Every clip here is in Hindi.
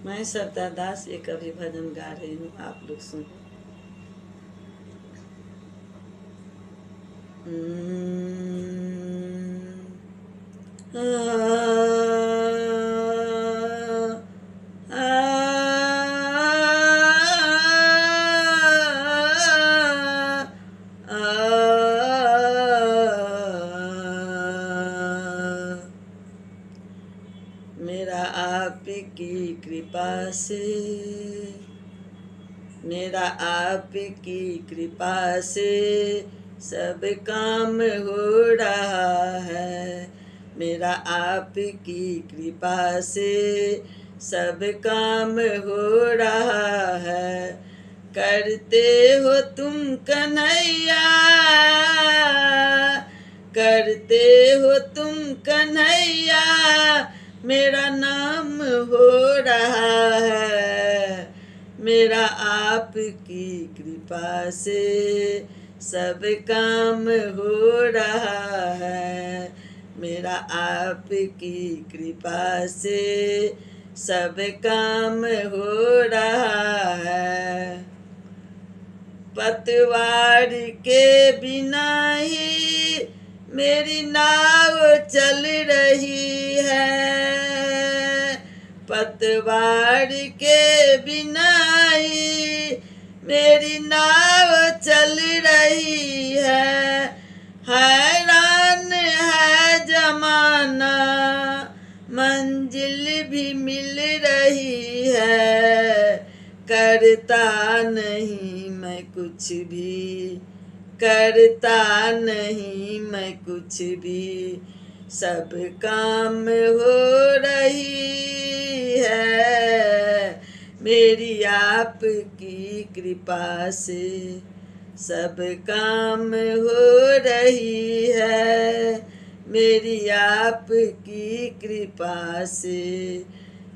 मैं सरदा दास एक अभी भजन गा रही हूँ, आप लोग सुनो। मेरा आपकी कृपा से, मेरा आपकी कृपा से सब काम हो रहा है। मेरा आपकी कृपा से सब काम हो रहा है। करते हो तुम कन्हैया, करते हो तुम कन्हैया, मेरा नाम हो रहा है। मेरा आपकी कृपा से सब काम हो रहा है। मेरा आपकी कृपा से सब काम हो रहा है। पतवार के बिना ही मेरी नाव चल रही है। पतवार के बिना ही मेरी नाव चल रही है। हैरान है जमाना, मंजिल भी मिल रही है। करता नहीं मैं कुछ भी, करता नहीं मैं कुछ भी, सब काम हो रही है। मेरी आपकी कृपा से सब काम हो रही है। मेरी आपकी कृपा से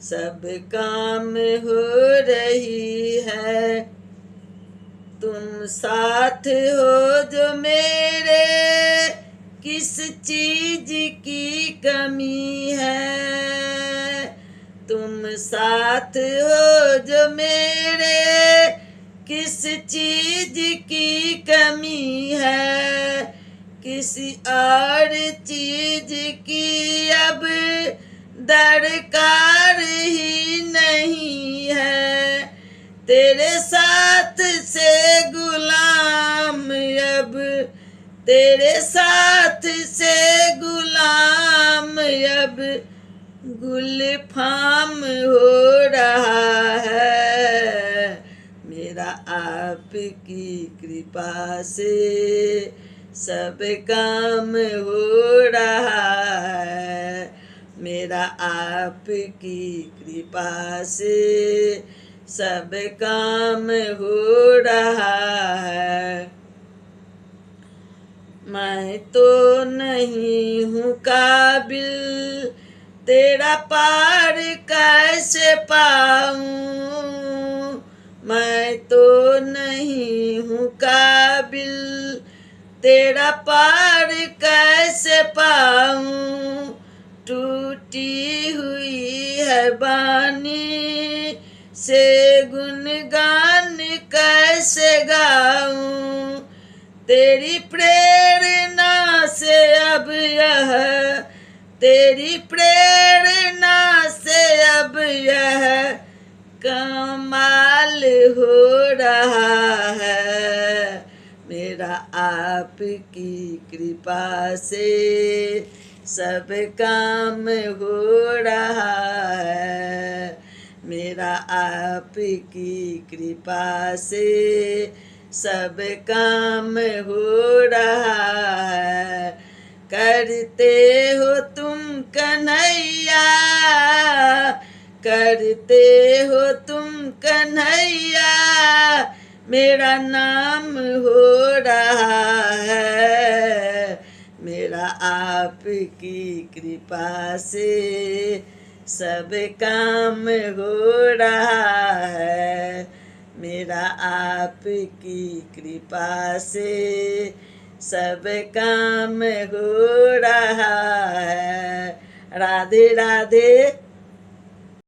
सब काम हो रही है। तुम साथ हो जो मेरे, किस चीज की कमी है। तुम साथ हो जो मेरे, किस चीज की कमी है। किसी और चीज की अब दरकार ही नहीं है। तेरे साथ से गुलाम अब, तेरे साथ से गुलाम अब गुलफाम हो रहा है। मेरा आपकी कृपा से सब काम हो रहा है। मेरा आपकी कृपा से सब काम हो रहा है। मैं तो नहीं हूँ काबिल, तेरा पार कैसे पाऊँ। मैं तो नहीं हूँ काबिल, तेरा पार कैसे पाऊँ। टूटी हुई है बानी से गुणगान कैसे गाऊँ। तेरी प्रेरणा से अब यह, तेरी प्रेरणा से अब यह कमाल हो रहा है। मेरा आपकी कृपा से सब काम हो रहा है। मेरा आपकी कृपा से सब काम हो रहा है। करते हो तुम कन्हैया, करते हो तुम कन्हैया, मेरा नाम हो रहा है। मेरा आपकी कृपा से सब काम हो रहा है। मेरा आपकी कृपा से सब काम हो रहा है। राधे राधे।